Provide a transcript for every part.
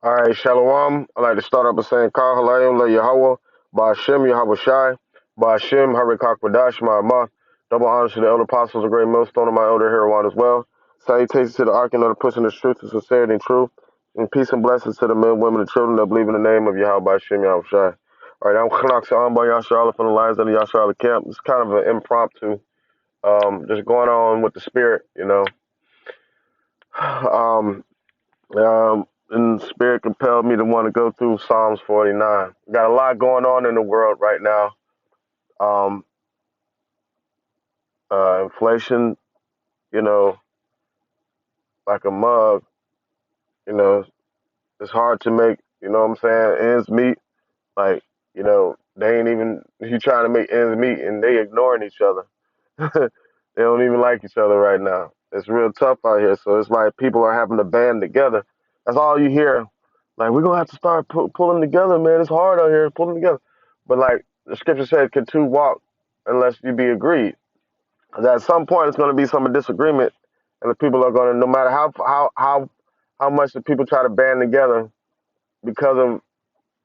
All right, Shalom. I'd like to start off by saying, Kal Halayim Le Yahweh, Ba'ashem Yahweh Shai, Ba'ashem Harikak Badash Ma'amah. Double honors to the elder apostles, a great millstone, and my elder Heroin as well. Salutations to the ark and of the pushing the truth and sincerity and truth. And peace and blessings to the men, women, and children that believe in the name of Yahweh Ba'ashem Yahweh Shai. All right, I'm Khanak Sa'amba Yashar from the Lions of the Yashar camp. It's kind of an impromptu, just going on with the spirit. Um, and the spirit compelled me to want to go through Psalms 49. Got a lot going on in the world right now. Um, Inflation, you know, like a mug, you know, it's hard to make, you know what I'm saying, ends meet. Like, they ain't even, you trying to make ends meet and they ignoring each other. They don't even like each other right now. It's real tough out here. So it's like people are having to band together. That's all you hear. Like, we're going to have to start pulling together, man. It's hard out here, pulling together. But like the scripture said, can two walk unless you be agreed? 'Cause at some point, it's going to be some disagreement. And the people are going to, no matter how much the people try to band together because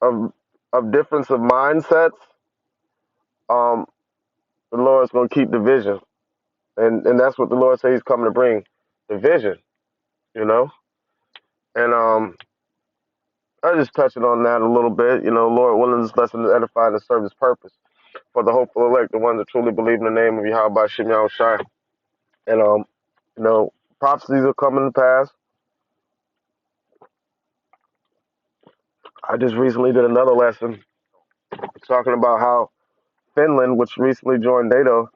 of, of difference of mindsets, um, the Lord's going to keep division. And that's what the Lord says He's coming to bring, division, you know. And I just touching on that a little bit, Lord willing, this lesson to edify and to serve His purpose for the hopeful elect, the ones that truly believe in the name of Yahweh Shem Yahweh Shai. And you know, prophecies are coming to pass. I just recently did another lesson talking about how Finland, which recently joined NATO,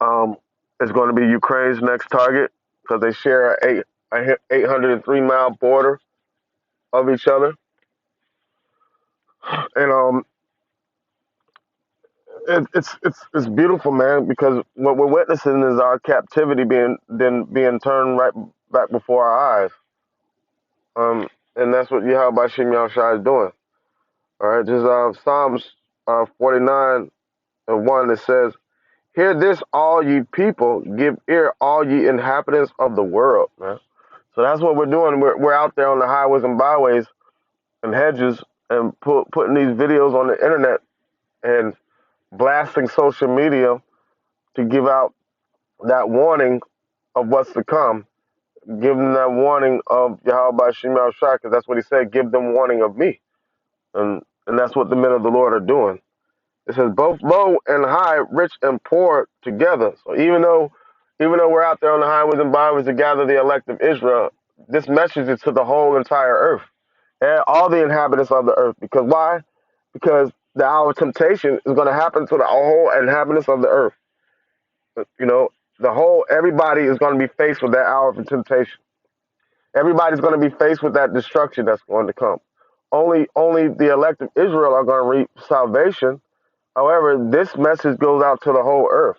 um, is going to be Ukraine's next target because they share a 803-mile border of each other. And it's beautiful, man, because what we're witnessing is our captivity being turned right back before our eyes. And that's what Yahweh Shem Yahushua is doing. All right, just Psalms 49 and 1, it says, "Hear this, all ye people, give ear, all ye inhabitants of the world." Man. So that's what we're doing. We're out there on the highways and byways and hedges and putting these videos on the internet and blasting social media to give out that warning of what's to come. Give them that warning of Yahweh Shema Shai, because that's what He said. Give them warning of me, and that's what the men of the Lord are doing. It says both low and high, rich and poor together. So even though we're out there on the highways and byways to gather the elect of Israel, this message is to the whole entire earth and all the inhabitants of the earth. Because why? Because the hour of temptation is going to happen to the whole inhabitants of the earth. You know, everybody is going to be faced with that hour of temptation. Everybody's going to be faced with that destruction that's going to come. Only the elect of Israel are going to reap salvation. However, this message goes out to the whole earth.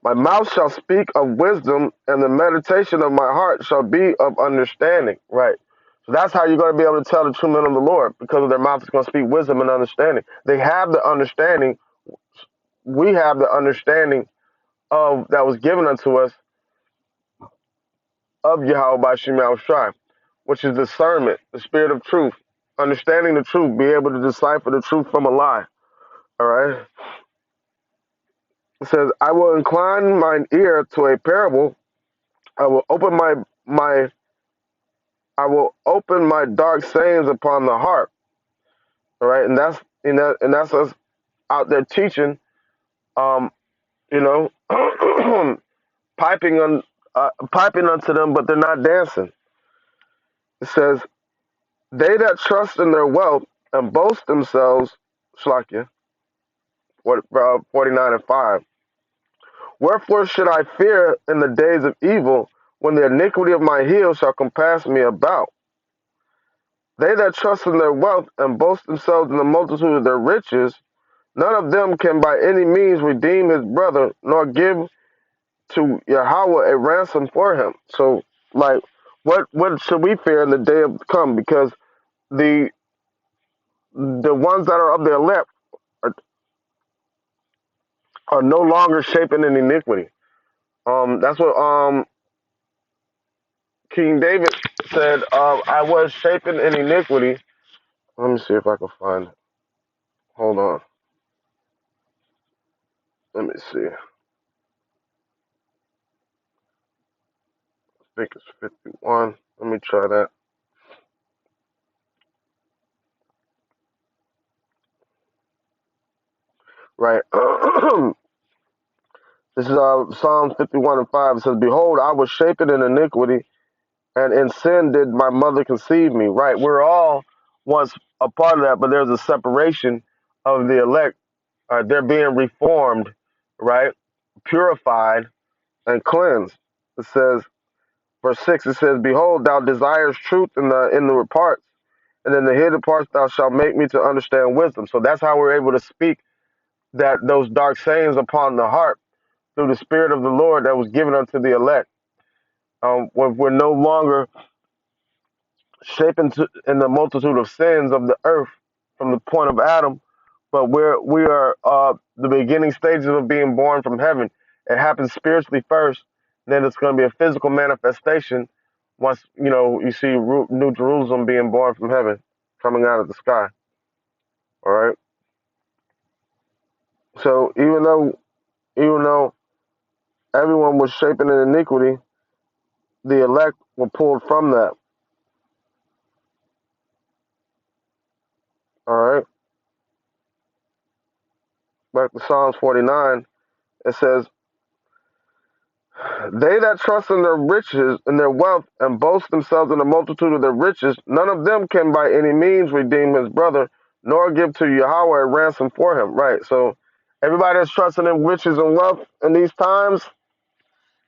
My mouth shall speak of wisdom, and the meditation of my heart shall be of understanding. Right. So that's how you're going to be able to tell the true men of the Lord, because of their mouth is going to speak wisdom and understanding. They have the understanding. We have the understanding of that was given unto us of Yahweh by Shema Shai, which is discernment, the spirit of truth, understanding the truth, be able to decipher the truth from a lie. All right. It says, I will incline mine ear to a parable. I will open my I will open my dark sayings upon the heart. All right, and that's us out there teaching, um, you know, piping unto them, but they're not dancing. It says, they that trust in their wealth and boast themselves, Shlakia, 49 and 5. Wherefore should I fear in the days of evil, when the iniquity of my heel shall compass me about? They that trust in their wealth and boast themselves in the multitude of their riches, none of them can by any means redeem his brother, nor give to Yahweh a ransom for him. So, like, what should we fear in the day of come? Because the ones that are of the elect are, are no longer shaping in iniquity. That's what King David said, I was shapen in iniquity. Let me see if I can find it. Hold on. Let me see. I think it's 51. Let me try that. Right. This is Psalm 51 and 5. It says, Behold, I was shapen in iniquity, and in sin did my mother conceive me. Right. We're all once a part of that, but there's a separation of the elect. They're being reformed, right? Purified and cleansed. It says, verse 6, it says, Behold, thou desires truth in the parts, and in the hidden parts thou shalt make me to understand wisdom. So that's how we're able to speak that those dark sayings upon the heart through the Spirit of the Lord that was given unto the elect. We're no longer shapen in the multitude of sins of the earth from the point of Adam, but we are the beginning stages of being born from heaven. It happens spiritually first, then it's going to be a physical manifestation once you see New Jerusalem being born from heaven, coming out of the sky. All right. So even though everyone was shapen in iniquity, the elect were pulled from that. All right. Back to Psalms 49, it says, They that trust in their riches and their wealth and boast themselves in the multitude of their riches, none of them can by any means redeem his brother, nor give to Yahweh a ransom for him. Right. So everybody that's trusting in riches and wealth in these times,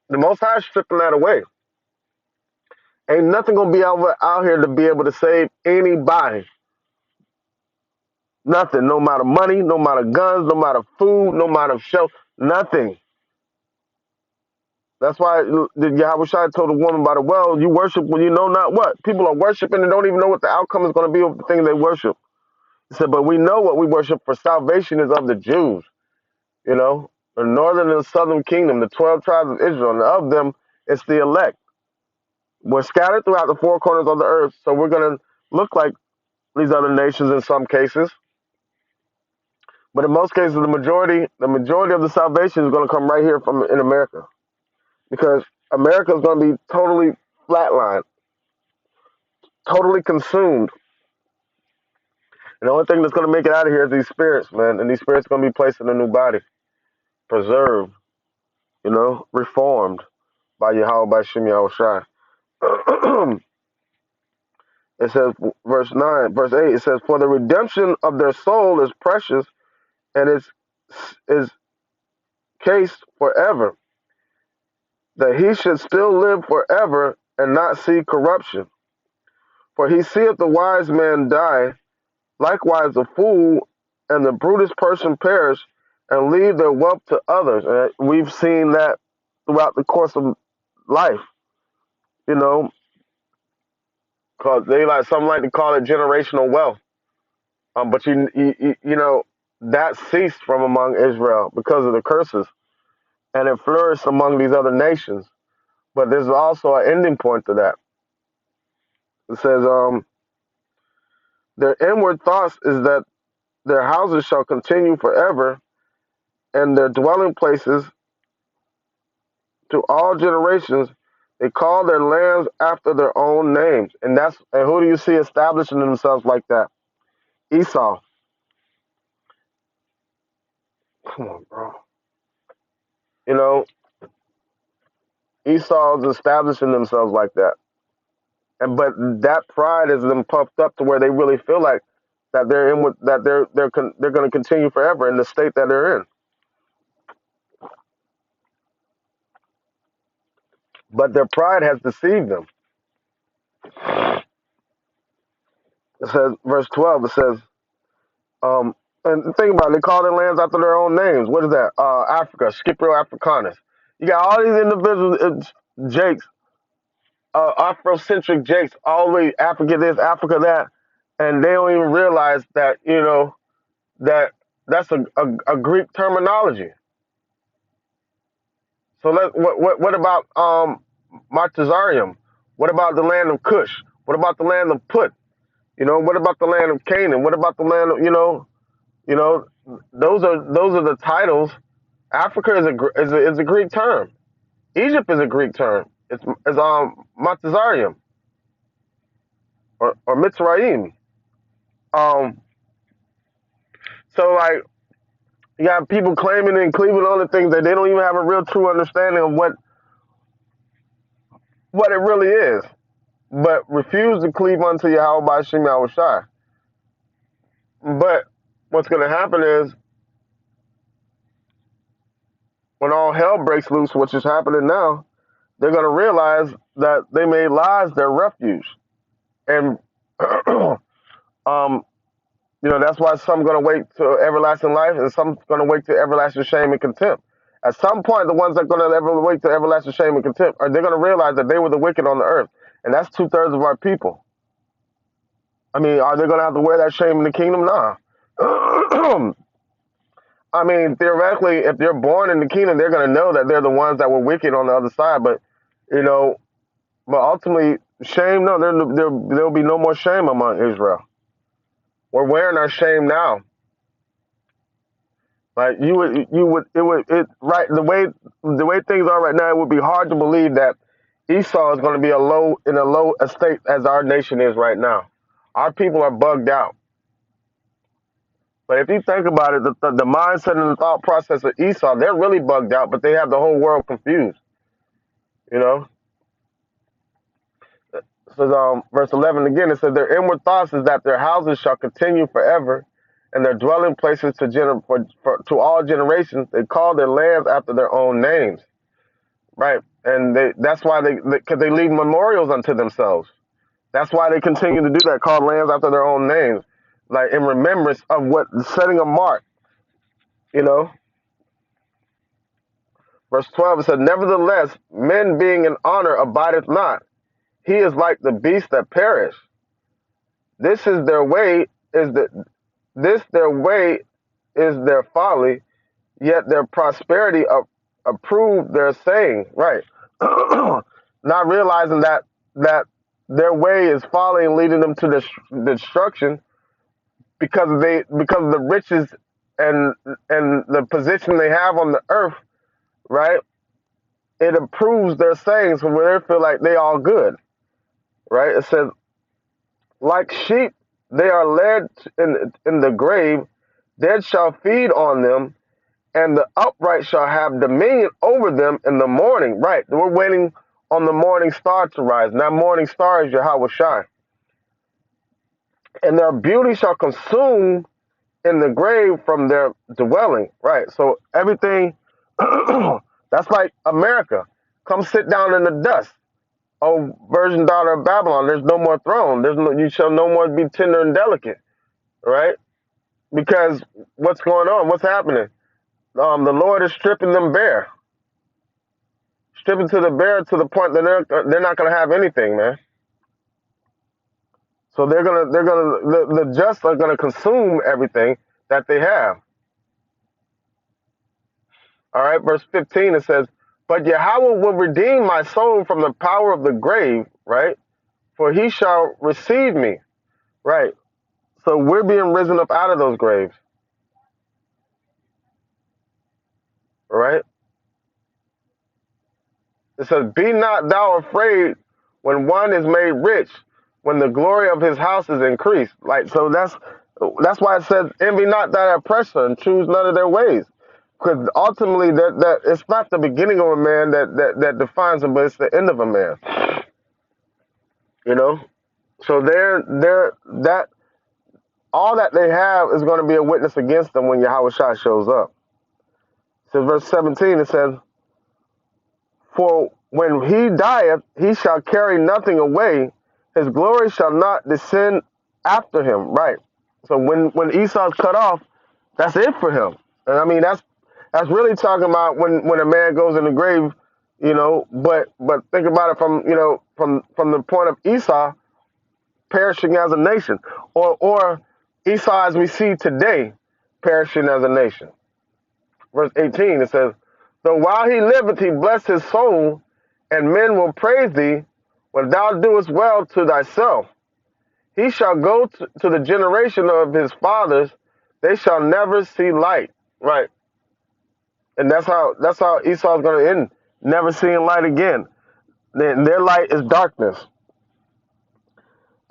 the Most High is stripping that away. Ain't nothing gonna be out here to be able to save anybody. Nothing. No matter money, no matter guns, no matter food, no matter shelter, nothing. That's why the Yahweh Shai told the woman by the well, you worship when you know not what. People are worshiping and don't even know what the outcome is going to be of the thing they worship. He said, but we know what we worship, for salvation is of the Jews, the northern and the southern kingdom, the 12 tribes of Israel, and of them it's the elect. We're scattered throughout the four corners of the earth, so we're going to look like these other nations in some cases. But in most cases, the majority of the salvation is going to come right here from in America, because America is going to be totally flatlined, totally consumed. And the only thing that's going to make it out of here is these spirits, man. And these spirits are going to be placed in a new body, preserved, reformed by Yahweh, by Shem Yahushai. It says, verse 8, it says, For the redemption of their soul is precious, and is cased forever, that he should still live forever and not see corruption. For he seeth the wise man die, likewise the fool and the brutish person perish, and leave their wealth to others. And we've seen that throughout the course of life, because some like to call it generational wealth. But that ceased from among Israel because of the curses, and it flourished among these other nations. But there's also an ending point to that. It says, their inward thoughts is that their houses shall continue forever, and their dwelling places to all generations. They call their lands after their own names. And who do you see establishing themselves like that? Esau. Come on, bro. Esau's establishing themselves like that. But that pride has them puffed up to where they really feel like that they're going to continue forever in the state that they're in. But their pride has deceived them. It says, verse 12, it says, and think about it, they call their lands after their own names. What is that? Africa, Scipio Africanus. You got all these individuals, Jakes, Afrocentric Jakes, all the way Africa this, Africa that, and they don't even realize that, that that's a Greek terminology. So what about Martazarium? What about the land of Cush? What about the land of Put? What about the land of Canaan? What about the land of, you know, those are the titles. Africa is a Greek term. Egypt is a Greek term. It's Matazarium or Mitzrayim. Um, so like you have people claiming and cleaving on the things that they don't even have a real true understanding of what it really is, but refuse to cleave unto Yahweh by Shem Yahushai. But what's going to happen is when all hell breaks loose, which is happening now, they're going to realize that they made lies their refuge. And, that's why some going to wait to everlasting life and some going to wait to everlasting shame and contempt. At some point, the ones that are going to ever wait to everlasting shame and contempt they're going to realize that they were the wicked on the earth. And that's 2/3 of our people. I mean, are they going to have to wear that shame in the kingdom? Nah. I mean, theoretically, if they're born in the kingdom, they're going to know that they're the ones that were wicked on the other side. But, but ultimately, shame, no, there'll be no more shame among Israel. We're wearing our shame now. Like right, the way things are right now, it would be hard to believe that Esau is going to be in a low estate as our nation is right now. Our people are bugged out. But if you think about it, the mindset and the thought process of Esau, they're really bugged out, but they have the whole world confused. So verse 11 again, it says, their inward thoughts is that their houses shall continue forever, and their dwelling places to all generations. They call their lands after their own names, right? And that's why because they leave memorials unto themselves. That's why they continue to do that, call lands after their own names, like in remembrance of setting a mark, Verse 12, it said, nevertheless, men being in honor abideth not. He is like the beasts that perish. This their way is their folly, yet their prosperity approve their saying. Right. Not realizing that their way is folly and leading them to destruction because of the riches and the position they have on the earth, right? It approves their sayings where they feel like they all good, right? It says, like sheep, they are led in the grave, dead shall feed on them, and the upright shall have dominion over them in the morning. Right, we're waiting on the morning star to rise. And that morning star is Yahweh Shai. And their beauty shall consume in the grave from their dwelling. Right, so everything, that's like America. Come sit down in the dust. Oh, virgin daughter of Babylon, there's no more throne. You shall no more be tender and delicate, right? Because what's going on? What's happening? The Lord is stripping them bare, stripping to the bare to the point that they're not going to have anything, man. So the just are gonna consume everything that they have. All right, verse 15 it says, "But Yahweh will redeem my soul from the power of the grave, right? For he shall receive me." Right. So we're being risen up out of those graves. All right. It says, "Be not thou afraid when one is made rich, when the glory of his house is increased." Like, so that's why it says, "Envy not that oppressor and choose none of their ways." Because ultimately that it's not the beginning of a man that defines him, but it's the end of a man. So that all that they have is going to be a witness against them when Yahweh Shai shows up. So verse 17 it says, "For when he dieth, he shall carry nothing away. His glory shall not descend after him." Right. So when Esau's cut off, that's it for him. And I mean that's really talking about when a man goes in the grave, But think about it from the point of Esau perishing as a nation, or Esau as we see today perishing as a nation. Verse 18 it says, "Though while he liveth, he bless his soul, and men will praise thee, When thou doest well to thyself, he shall go to the generation of his fathers, they shall never see light. Right. And that's how Esau's gonna end, never seeing light again. Their light is darkness.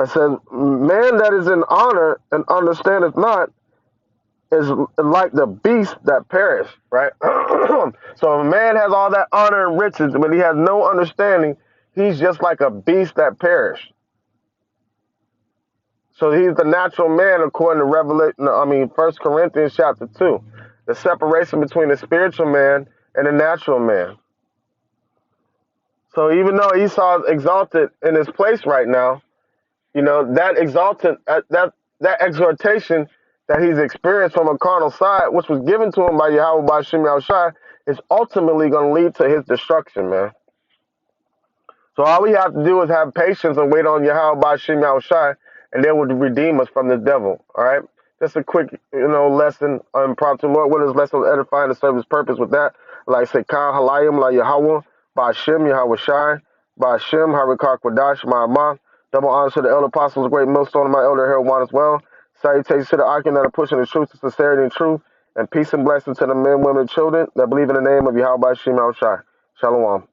It says, man that is in honor and understandeth not is like the beast that perish, right? So if a man has all that honor and riches, but he has no understanding, he's just like a beast that perished. So he's the natural man according to First Corinthians chapter 2. The separation between the spiritual man and the natural man. So even though Esau is exalted in his place right now, that exalted that exhortation that he's experienced from a carnal side, which was given to him by Yahweh Bashim Yahushai, is ultimately going to lead to his destruction, man. So all we have to do is have patience and wait on Yahweh Bashim Yahushai, and they will redeem us from the devil. All right, just a quick, lesson, impromptu. Lord, what is lesson edifying to serve His purpose with that? Like say, Kal Halayim La Yahweh Bashim Yahushai Bashim Harikak Wadash Ma'amah. Double honors to the elder apostles, great millstone of my elder Harold one as well. Salutations to the Akim that are pushing the truth to sincerity and truth, and peace and blessing to the men, women, and children that believe in the name of Yahweh Bashim Yahushai. Shalom.